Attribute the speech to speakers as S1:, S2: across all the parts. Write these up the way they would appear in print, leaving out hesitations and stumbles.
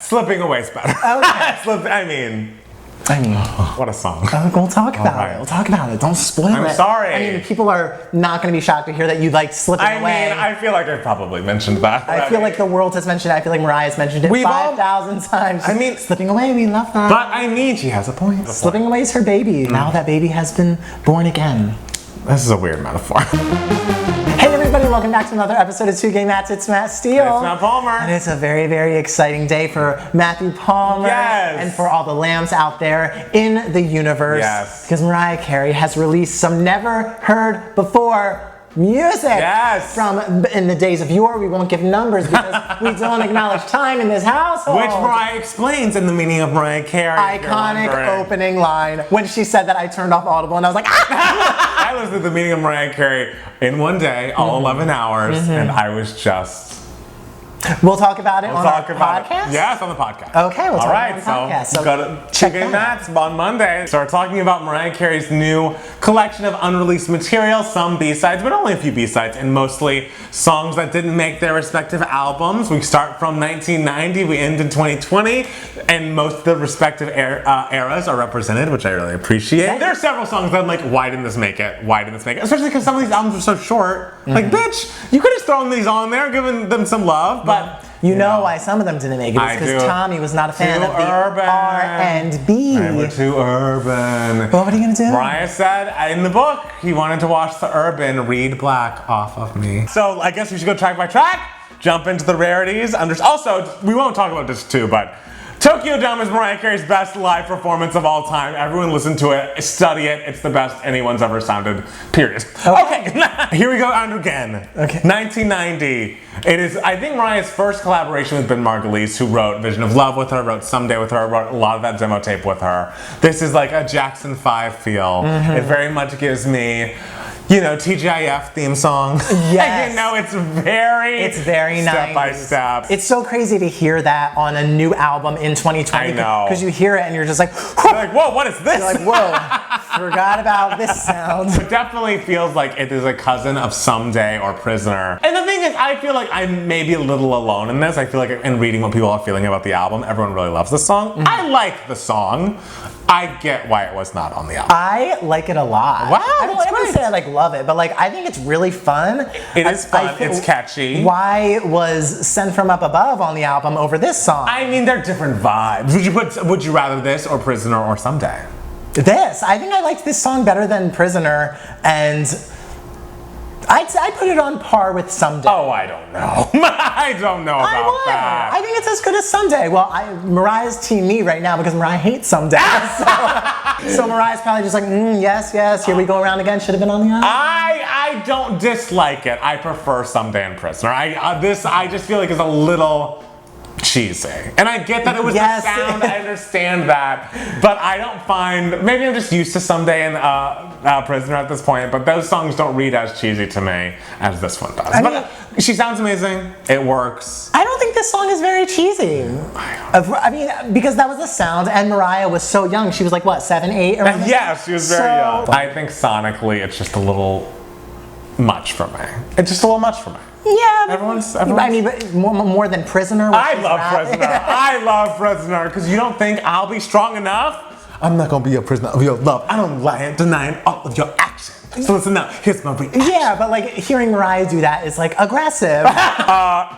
S1: Slipping Away's better.
S2: Okay.
S1: I mean, what a song.
S2: We'll talk about it. We'll talk about it. Don't spoil it.
S1: I'm sorry.
S2: I mean, people are not going to be shocked to hear that you liked Slipping Away.
S1: I mean, I feel like I've probably mentioned that.
S2: I feel like the world has mentioned it. I feel like Mariah's mentioned it 5,000 times.
S1: I mean,
S2: Slipping Away, we love that.
S1: But I mean, she has a point.
S2: Slipping Away is her baby. Now that baby has been born again.
S1: This is a weird metaphor.
S2: Hey everybody, welcome back to another episode of Two Gay Mats. It's Matt Steele.
S1: It's Matt Palmer.
S2: And it's a very, very exciting day for Matthew Palmer.
S1: Yes.
S2: And for all the lambs out there in the universe.
S1: Yes.
S2: Because Mariah Carey has released some never heard before music.
S1: Yes.
S2: From in the days of yore. We won't give numbers because we don't acknowledge time in this household.
S1: Which Mariah explains in the meaning of Mariah Carey.
S2: Iconic opening line. When she said that, I turned off Audible and I was like, ah!
S1: I listened to the meaning of Mariah Carey in one day, all 11 hours, and I was just...
S2: We'll talk about it on our podcast?
S1: Yes, on the podcast.
S2: Okay, we'll talk about it on the podcast.
S1: So go to Two Gay Mats on Monday. So we're talking about Mariah Carey's new collection of unreleased material, some B-sides, but only a few B-sides, and mostly songs that didn't make their respective albums. We start from 1990, we end in 2020, and most of the respective eras are represented, which I really appreciate. There are several songs that I'm like, why didn't this make it? Why didn't this make it? Especially because some of these albums are so short. Like, bitch, you could have thrown these on there, given them some love, but
S2: you know why some of them didn't make it. It's because Tommy was not a fan of the R&B.
S1: They were too urban.
S2: What are you gonna do?
S1: Mariah said in the book he wanted to watch the urban read black off of me. So I guess we should go track by track, jump into the rarities. Also, we won't talk about this too, but Tokyo Dome is Mariah Carey's best live performance of all time. Everyone listen to it, study it. It's the best anyone's ever sounded, period. Okay, here we go on again.
S2: Okay.
S1: 1990. It is, I think, Mariah's first collaboration with Ben Margulies, who wrote Vision of Love with her, wrote Someday with her, wrote a lot of that demo tape with her. This is like a Jackson 5 feel. It very much gives me, you know, TGIF theme song.
S2: Yes.
S1: You know, it's very
S2: nice.
S1: Step by step.
S2: It's so crazy to hear that on a new album in 2020.
S1: I know.
S2: Because you hear it and you're just like,
S1: you're like, whoa, what is this?
S2: You're like, whoa, forgot about this sound.
S1: It definitely feels like it is a cousin of Someday or Prisoner. And the thing is, I feel like I'm maybe a little alone in this. I feel like in reading what people are feeling about the album, everyone really loves the song. I like the song. I get why it was not on the album.
S2: I like it a lot.
S1: Wow,
S2: I don't ever say I like love it, but like I think it's really fun.
S1: It is fun. It's catchy.
S2: Why was Send From Up Above on the album over this song?
S1: I mean, they're different vibes. Would you rather this or Prisoner or Someday?
S2: This. I think I liked this song better than Prisoner, and I'd put it on par with Someday.
S1: Oh, I don't know. I don't know about that.
S2: I think it's as good as Someday. Well, Mariah's team me right now because Mariah hates Someday. So Mariah's probably just like, yes, here we go around again. Should have been on the album.
S1: I don't dislike it. I prefer Someday and Prisoner. I just feel like it's a little cheesy. And I get that it was the sound, I understand that, but I don't find, maybe I'm just used to Someday and Prisoner at this point, but those songs don't read as cheesy to me as this one does. But she sounds amazing, it works.
S2: I don't think this song is very cheesy. I mean, because that was the sound, and Mariah was so young. She was like, what, 7, 8?
S1: Yeah, she was very young. I think sonically it's just a little much for me. It's just a little much for me.
S2: Yeah,
S1: everyone's
S2: I mean, but more than Prisoner.
S1: I love Prisoner. I love Prisoner because you don't think I'll be strong enough. I'm not gonna be a prisoner of your love. I don't lie and deny all of your actions. So listen now, here's my reaction.
S2: Yeah, but like hearing Mariah do that is like aggressive.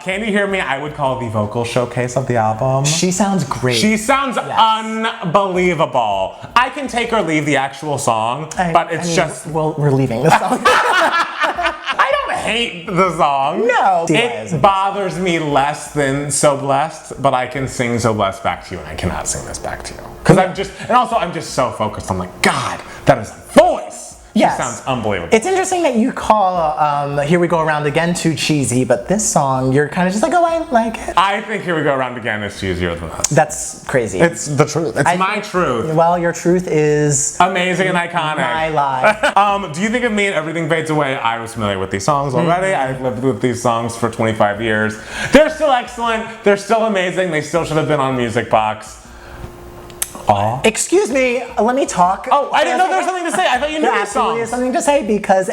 S1: Can You Hear Me? I would call the vocal showcase of the album.
S2: She sounds great.
S1: She sounds unbelievable. I can take or leave the actual song, but it's just...
S2: Well, we're leaving the song.
S1: I hate the song.
S2: No.
S1: It bothers me less than So Blessed, but I can sing So Blessed back to you, and I cannot sing this back to you. Because I'm just so focused. I'm like, God, that is a voice.
S2: Yes.
S1: She sounds unbelievable.
S2: It's interesting that you call Here We Go Around Again too cheesy, but this song, you're kind of just like, oh, I like it.
S1: I think Here We Go Around Again is cheesier than this.
S2: That's crazy.
S1: It's the truth. It's my truth.
S2: Well, your truth is...
S1: amazing and iconic.
S2: My lie.
S1: Do You Think of Me and Everything Fades Away? I was familiar with these songs already. I've lived with these songs for 25 years. They're still excellent. They're still amazing. They still should have been on Music Box.
S2: Aww. Excuse me, let me talk.
S1: Oh, I didn't know there was something to say. I thought you knew the song.
S2: There is something to say because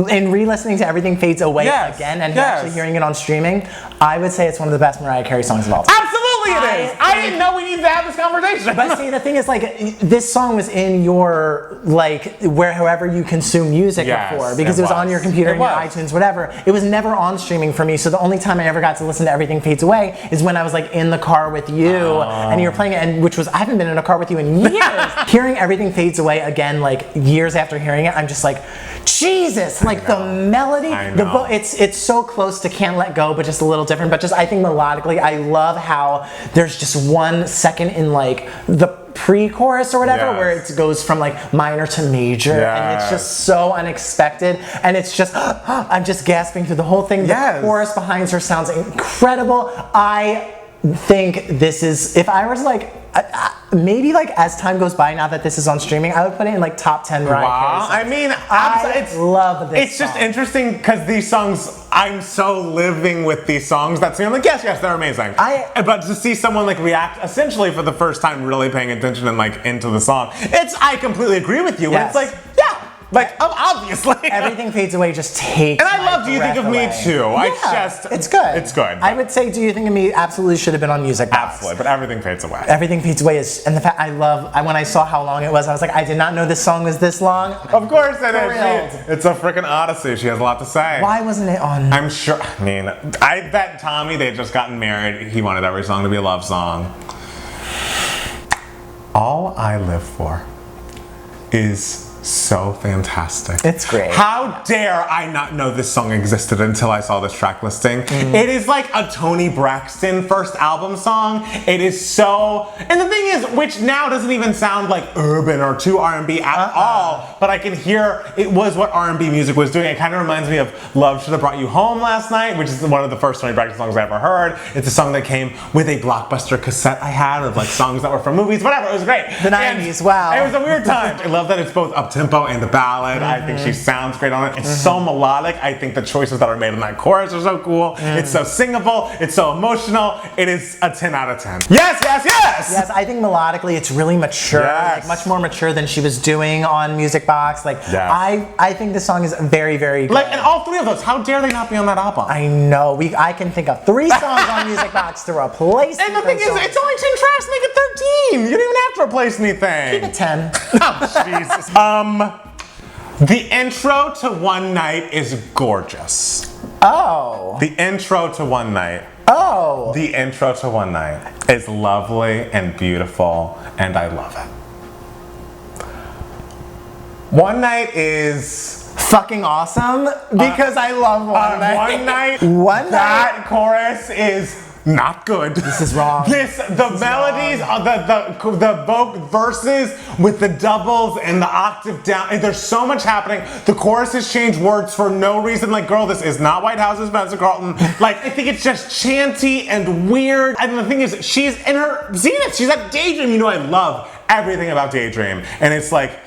S2: in re-listening to Everything Fades Away again and actually hearing it on streaming, I would say it's one of the best Mariah Carey songs of all time.
S1: Absolutely, Absolutely it is. I didn't know we needed to have this conversation.
S2: But see, the thing is, like, this song was in your, like, wherever you consume music before, because it was on your computer and your iTunes, whatever. It was never on streaming for me, so the only time I ever got to listen to Everything Fades Away is when I was, like, in the car with you, and you were playing it, and which was, I haven't been in a car with you in years. Hearing Everything Fades Away again, like, years after hearing it, I'm just like, Jesus, like the melody, it's so close to Can't Let Go, but just a little different. But just, I think melodically, I love how there's just 1 second in like the pre-chorus or whatever where it goes from like minor to major, and it's just so unexpected, and it's just I'm just gasping through the whole thing. The chorus behind her sounds incredible. I think this is, if I was like, maybe like as time goes by, now that this is on streaming, I would put it in like top 10 Mariah Carey songs.
S1: I mean,
S2: I love this.
S1: It's just interesting because these songs, I'm so living with these songs that I'm like, yes, they're amazing. But to see someone like react essentially for the first time, really paying attention and like into the song, I completely agree with you. It's like, like, obviously.
S2: Everything Fades Away just takes.
S1: And I love Do You Think of Me too.
S2: It's good.
S1: It's good.
S2: I would say Do You Think of Me absolutely should have been on Music Box.
S1: Absolutely, but Everything Fades Away.
S2: Everything Fades Away is, and the fact when I saw how long it was, I was like, I did not know this song was this long.
S1: Of course it is. It's a freaking odyssey. She has a lot to say.
S2: Why wasn't it on?
S1: I'm sure. I mean, I bet Tommy, they had just gotten married. He wanted every song to be a love song. All I Live For is so fantastic.
S2: It's great.
S1: How dare I not know this song existed until I saw this track listing? It is like a Toni Braxton first album song. It is so, and the thing is, which now doesn't even sound like urban or too R&B at all, but I can hear it was what R&B music was doing. It kind of reminds me of Love Should Have Brought You Home Last Night, which is one of the first Toni Braxton songs I ever heard. It's a song that came with a Blockbuster cassette I had of like songs that were from movies, whatever. It was great.
S2: The 90s, wow.
S1: It was a weird time. I love that it's both up-tempo and the ballad. I think she sounds great on it. It's so melodic. I think the choices that are made in that chorus are so cool. It's so singable. It's so emotional. It is a 10 out of 10. Yes, yes, yes!
S2: Yes, I think melodically it's really mature. Like much more mature than she was doing on Music Box. Like, I think this song is very, very good.
S1: Like, and all 3 of those, how dare they not be on that album?
S2: I know. I can think of 3 songs on Music Box to replace.
S1: And the thing is, it's only 10 tracks, make it 13. You don't even have to replace anything.
S2: Keep it 10.
S1: Oh, Jesus. The intro to One Night is gorgeous.
S2: Oh.
S1: The intro to One Night.
S2: Oh.
S1: The intro to One Night is lovely and beautiful, and I love it. One Night is
S2: fucking awesome because I love One Night.
S1: One Night.
S2: One Night.
S1: That chorus is not good.
S2: This is wrong.
S1: The melodies, the verses with the doubles and the octave down, and there's so much happening. The choruses change words for no reason. Like, girl, this is not White House's Benson Carlton. Like, I think it's just chanty and weird. And the thing is, she's in her zenith. She's at Daydream. You know, I love everything about Daydream. And it's like,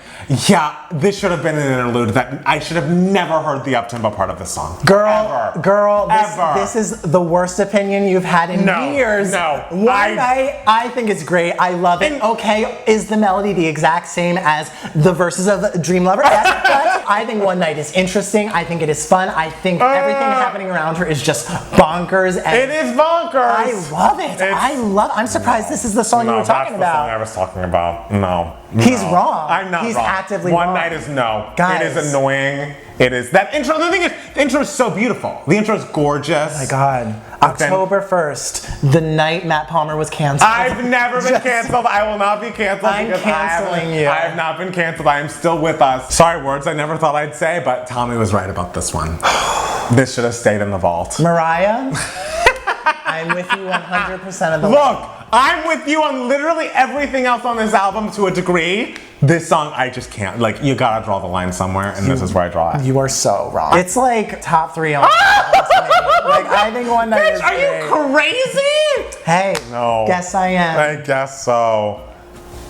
S1: yeah, this should have been an interlude that I should have never heard the up-tempo part of this song.
S2: Girl, this is the worst opinion you've had in years. One Night, I think it's great. I love it. Okay, is the melody the exact same as the verses of Dream Lover? Yes, but I think One Night is interesting. I think it is fun. I think everything happening around her is just bonkers. And
S1: it is bonkers.
S2: I love it. I'm surprised this is the song you were talking about.
S1: That's the song I was talking about. No.
S2: He's wrong.
S1: I'm not
S2: He's
S1: wrong.
S2: actively
S1: One
S2: wrong.
S1: Night is no.
S2: Guys.
S1: It is annoying. It is. That intro, the thing is, the intro is so beautiful. The intro is gorgeous.
S2: Oh my God. October 1st, the night Matt Palmer was canceled.
S1: I've never been canceled. I will not be canceled.
S2: I'm canceling you.
S1: I have not been canceled. I am still with us. Sorry, words I never thought I'd say, but Tommy was right about this one. This should have stayed in the vault.
S2: Mariah, I'm with you 100% of the way.
S1: Look, I'm with you on literally everything else on this album to a degree. This song, I just can't. Like, you gotta draw the line somewhere, and this is where I draw it.
S2: You are so wrong. It's like top 3 on like, I think One Night is
S1: Are you crazy?
S2: Hey,
S1: no.
S2: Guess I am.
S1: I guess so.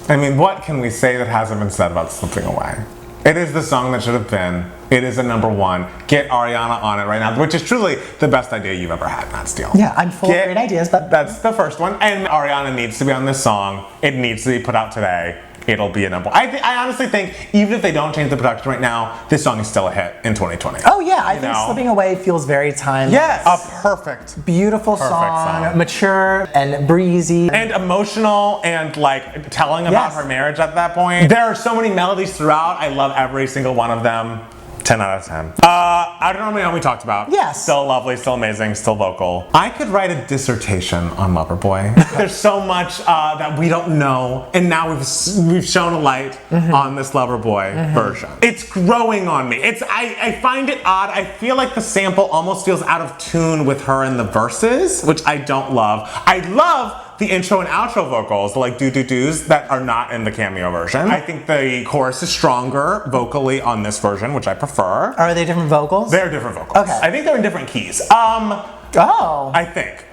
S1: I mean, what can we say that hasn't been said about Slipping Away? It is the song that should have been. It is a #1. Get Ariana on it right now, which is truly the best idea you've ever had, Matt Steele.
S2: Yeah, I'm full of great ideas, but
S1: that's the first one. And Ariana needs to be on this song. It needs to be put out today. it'll be a number. I honestly think even if they don't change the production right now, this song is still a hit in 2020.
S2: Oh yeah, I think Slipping Away feels very timeless.
S1: Yes, a perfect,
S2: beautiful song, mature and breezy.
S1: And emotional and like telling about her marriage at that point. There are so many melodies throughout. I love every single one of them. 10 out of 10. I don't know what we talked about.
S2: Yes.
S1: Still lovely, still amazing, still vocal. I could write a dissertation on Loverboy. There's so much that we don't know, and now we've shown a light on this Loverboy version. It's growing on me. I find it odd. I feel like the sample almost feels out of tune with her in the verses, which I don't love. I love the intro and outro vocals, the like do-do-dos that are not in the cameo version. I think the chorus is stronger vocally on this version, which I prefer.
S2: Are they different vocals?
S1: They're different vocals.
S2: Okay.
S1: I think they're in different keys. I think.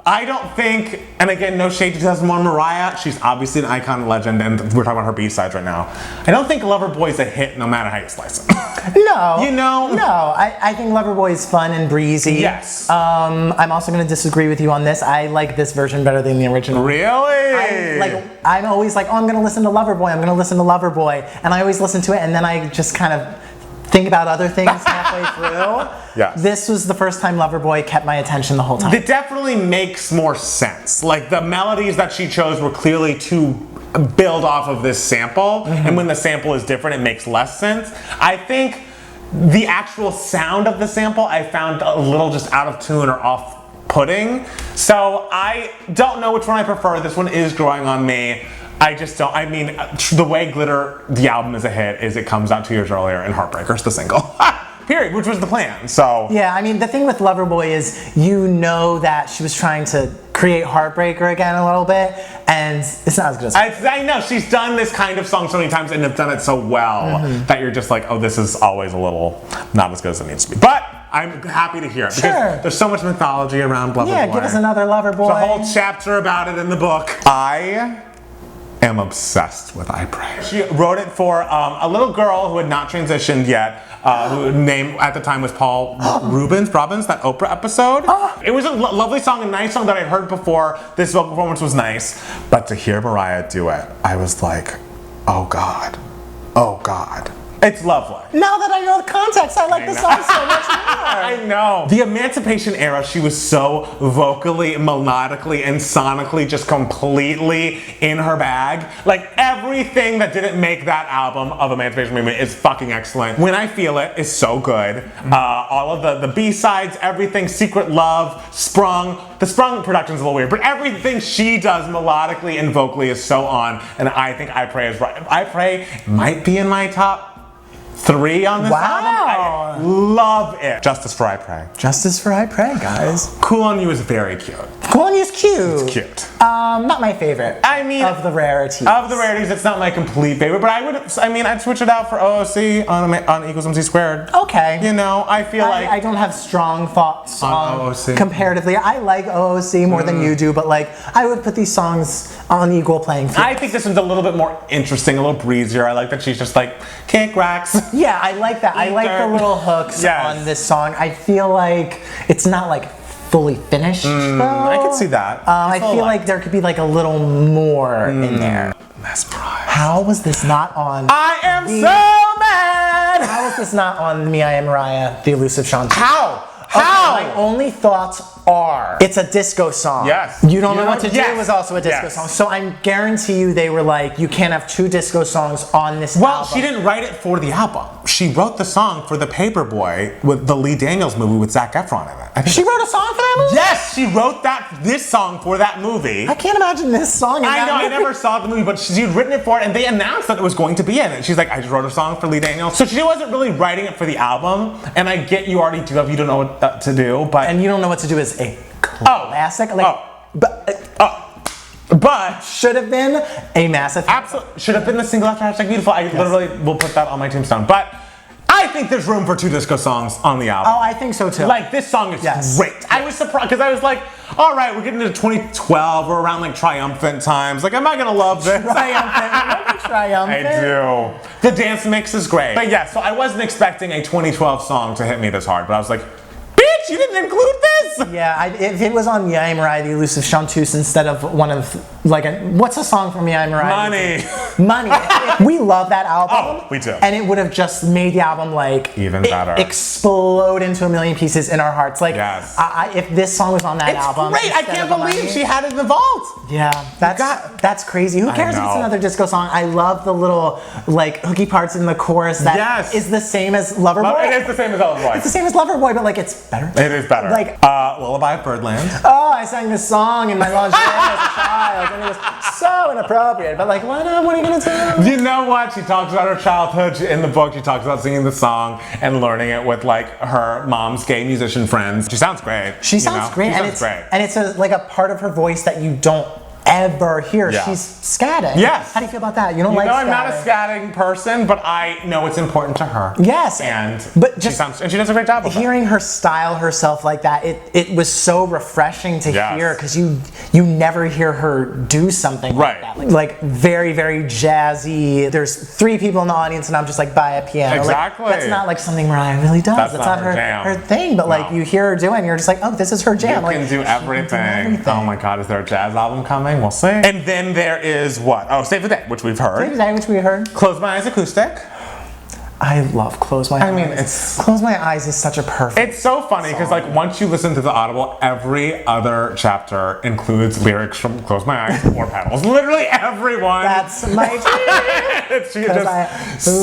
S1: I don't think, and again, no shade to 2001 Mariah, she's obviously an icon and legend, and we're talking about her B-sides right now. I don't think Loverboy's a hit no matter how you slice it.
S2: No.
S1: You know?
S2: No, I think Loverboy is fun and breezy.
S1: Yes.
S2: I'm also going to disagree with you on this. I like this version better than the original.
S1: Really?
S2: I'm always like, oh, I'm going to listen to Loverboy, I'm going to listen to Loverboy, and I always listen to it, and then I just kind of think about other things halfway through.
S1: Yes.
S2: This was the first time Loverboy kept my attention the whole time.
S1: It definitely makes more sense. Like the melodies that she chose were clearly to build off of this sample, and when the sample is different, it makes less sense. I think the actual sound of the sample I found a little just out of tune or off-putting. So I don't know which one I prefer. This one is growing on me. I just don't, I mean, the way Glitter, the album is a hit, is it comes out 2 years earlier and Heartbreaker's the single. Period, which was the plan, so.
S2: Yeah, I mean, the thing with Loverboy is you know that she was trying to create Heartbreaker again a little bit, and it's not as good as
S1: I know, she's done this kind of song so many times and have done it so well that you're just like, oh, this is always a little not as good as it needs to be. But I'm happy to hear it because there's so much mythology around Loverboy.
S2: Yeah, give us another Loverboy.
S1: There's a whole chapter about it in the book. I am obsessed with I Pray. She wrote it for a little girl who had not transitioned yet, whose name at the time was Paul Robbins, that Oprah episode. It was a lovely song, a nice song that I'd heard before. This vocal performance was nice, but to hear Mariah do it, I was like, oh God, oh God. It's lovely.
S2: Now that I know the context, I like the song so much more.
S1: I know. The Emancipation era, she was so vocally, melodically, and sonically just completely in her bag. Like everything that didn't make that album of Emancipation Movement is fucking excellent. When I Feel It is so good. All of the B-sides, everything, Secret Love, Sprung. The Sprung production's a little weird, but everything she does melodically and vocally is so on, and I think I Pray is right. I Pray might be in my top 3 on this album. I love it. Justice for I Pray.
S2: Justice for I Pray, guys.
S1: Cool on You is very cute.
S2: Cool on You is cute.
S1: It's cute.
S2: Not my favorite.
S1: I mean,
S2: of the Rarities.
S1: Of the Rarities, it's not my complete favorite, but I'd switch it out for OOC on equals MC squared.
S2: Okay.
S1: You know, I feel like
S2: I don't have strong thoughts
S1: on OOC.
S2: Comparatively. I like OOC more than you do, but like I would put these songs on equal playing field.
S1: I think this one's a little bit more interesting, a little breezier. I like that she's just like kick racks.
S2: Yeah, I like that. I like the little hooks on this song. I feel like it's not like fully finished though.
S1: I can see that.
S2: I feel like there could be like a little more in there.
S1: Mesmerized.
S2: How was this not on?
S1: I am so mad!
S2: How was this not on Me, I Am Mariah, The Elusive Shanti?
S1: How?
S2: Okay, my only thoughts are, it's a disco song.
S1: Yes.
S2: You Don't Know What to Do was also a disco song. So I guarantee you they were like, you can't have 2 disco songs on this album.
S1: Well, she didn't write it for the album. She wrote the song for the Paperboy with the Lee Daniels movie with Zac Efron in it.
S2: She wrote a song for that movie?
S1: Yes, she wrote this song for that movie.
S2: I can't imagine this song in that movie.
S1: I never saw the movie, but she'd written it for it, and they announced that it was going to be in it. She's like, I just wrote a song for Lee Daniels. So she wasn't really writing it for the album, and I get you already do if you don't know what to do, but...
S2: And You Don't Know What to Do is a classic.
S1: But
S2: should have been a massive...
S1: Absolutely. Should have been the single after #Beautiful. I literally will put that on my tombstone. But I think there's room for 2 disco songs on the album.
S2: Oh, I think so too.
S1: Like, this song is great. I was surprised, because I was like, all right, we're getting into 2012, we're around like triumphant times. Like, am I gonna love this?
S2: Triumphant.
S1: I do. The dance mix is great. But yeah, so I wasn't expecting a 2012 song to hit me this hard, but I was like, bitch, You didn't include this?
S2: Yeah, if it was on Yay Mariah, the Elusive Chanteuse, instead of one of, like, what's a song from Yay Mariah?
S1: Money.
S2: We love that album.
S1: Oh, we do.
S2: And it would have just made the album, like,
S1: even better.
S2: Explode into a million pieces in our hearts. Like,
S1: yes.
S2: If this song was on that album.
S1: It's great. I can't believe she had it in the vault.
S2: Yeah, that's crazy. Who cares if it's another disco song? I love the little, like, hooky parts in the chorus that is the same as Loverboy.
S1: It is the same as Loverboy.
S2: It's the same as Loverboy, but, like, it's better.
S1: It is better.
S2: Like,
S1: Lullaby of Birdland.
S2: Oh, I sang this song in my lingerie as a child, and it was so inappropriate. But, like, what are you gonna do?
S1: You know what? She talks about her childhood in the book. She talks about singing the song and learning it with, like, her mom's gay musician friends. She sounds great.
S2: She sounds great. And it's like a part of her voice that you don't ever hear.
S1: Yeah.
S2: She's scatting.
S1: Yes.
S2: How do you feel about that? You don't like scatting?
S1: I'm not a scatting person, but I know it's important to her.
S2: Yes.
S1: And
S2: she
S1: does a great job with
S2: hearing her style herself like that, it was so refreshing to hear, because you never hear her do something like that. Like, very, very jazzy. There's 3 people in the audience and I'm just like by a piano.
S1: Exactly.
S2: Like, that's not like something Mariah really does. That's not her thing. But like, you hear her do it and you're just like, oh, this is her jam.
S1: You can do everything. Oh my God, is there a jazz album coming? We'll see. And then there is what? Oh, Save the Day, which we've heard.
S2: Save the Day, which we heard.
S1: Close My Eyes acoustic.
S2: I love Close My Eyes.
S1: I mean,
S2: Close My Eyes is such a perfect
S1: It's so funny because, like, once you listen to the Audible, every other chapter includes lyrics from Close My Eyes or Petals. Literally everyone.
S2: That's my dream. I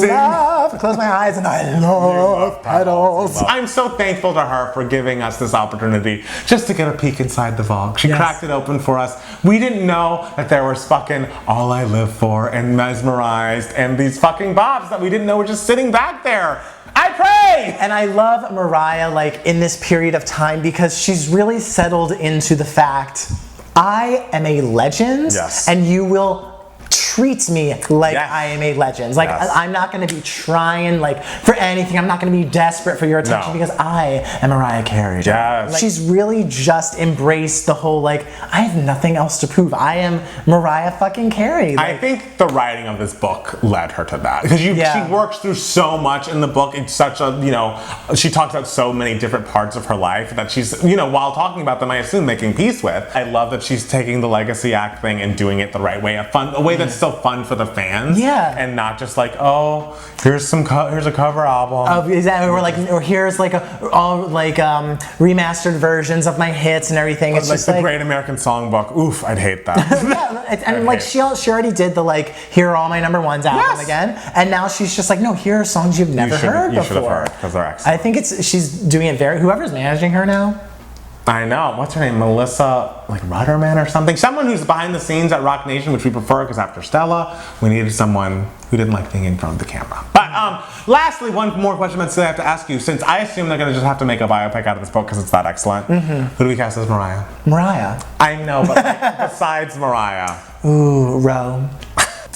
S2: love Close My Eyes and I love Petals.
S1: I'm so thankful to her for giving us this opportunity just to get a peek inside the vault. She cracked it open for us. We didn't know that there was fucking All I Live For and Mesmerized and these fucking bops that we didn't know were just sitting back there. I pray!
S2: And I love Mariah, like, in this period of time, because she's really settled into the fact, I am a legend, and you will treat me like I am a legend. Like, I'm not going to be trying, like, for anything. I'm not going to be desperate for your attention because I am Mariah Carey.
S1: Yes.
S2: Like, she's really just embraced the whole, like, I have nothing else to prove. I am Mariah fucking Carey. Like,
S1: I think the writing of this book led her to that. Because she works through so much in the book. It's such a, she talks about so many different parts of her life that she's, while talking about them, I assume, making peace with. I love that she's taking the legacy act thing and doing it the right way. A way that's still fun for the fans.
S2: Yeah.
S1: And not just like, oh, here's a cover album.
S2: Exactly. Or here's like remastered versions of my hits and everything. It's
S1: like
S2: just
S1: the Great American Songbook. Oof, I'd hate that.
S2: And like she already did the like, here are all my number ones album again. And now she's just like, no, here are songs you've never heard before.
S1: You should have heard, because they're excellent.
S2: I think she's doing it whoever's managing her now.
S1: I know. What's her name? Melissa, like, Rudderman or something? Someone who's behind the scenes at Rock Nation, which we prefer, because after Stella, we needed someone who didn't like being in front of the camera. But lastly, one more question that I have to ask you, since I assume they're going to just have to make a biopic out of this book because it's that excellent. Who do we cast as Mariah?
S2: Mariah.
S1: I know, but like, besides Mariah.
S2: Ooh, Ro.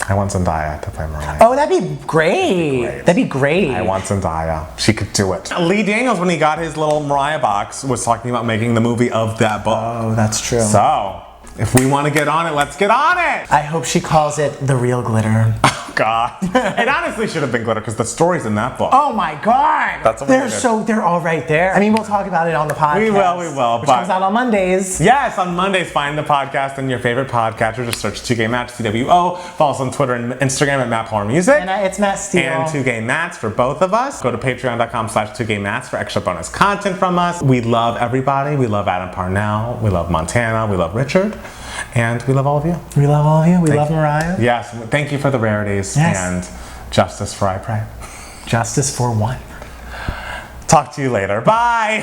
S1: I want Zendaya to play Mariah.
S2: Oh, that'd be great. That'd be great.
S1: I want Zendaya. She could do it. Lee Daniels, when he got his little Mariah box, was talking about making the movie of that book.
S2: Oh, that's true.
S1: So, if we want to get on it, let's get on it!
S2: I hope she calls it The Real Glitter.
S1: Oh, God. It honestly should have been Glitter, because the story's in that book.
S2: Oh, my God!
S1: That's
S2: they're all right there. I mean, we'll talk about it on the podcast.
S1: We will.
S2: Which comes out on Mondays.
S1: Yes, on Mondays, find the podcast in your favorite podcatcher. Just search 2Gay Match, CWO. Follow us on Twitter and Instagram at MattPowerMusic.
S2: And it's Matt Steele.
S1: And 2Gay Mats for both of us. Go to patreon.com/2gaymats for extra bonus content from us. We love everybody. We love Adam Parnell. We love Montana. We love Richard. And we love all of you.
S2: We love all of you. We love Mariah.
S1: Yes. Thank you for the rarities.
S2: Yes.
S1: And justice for I pray.
S2: Justice for one.
S1: Talk to you later. Bye.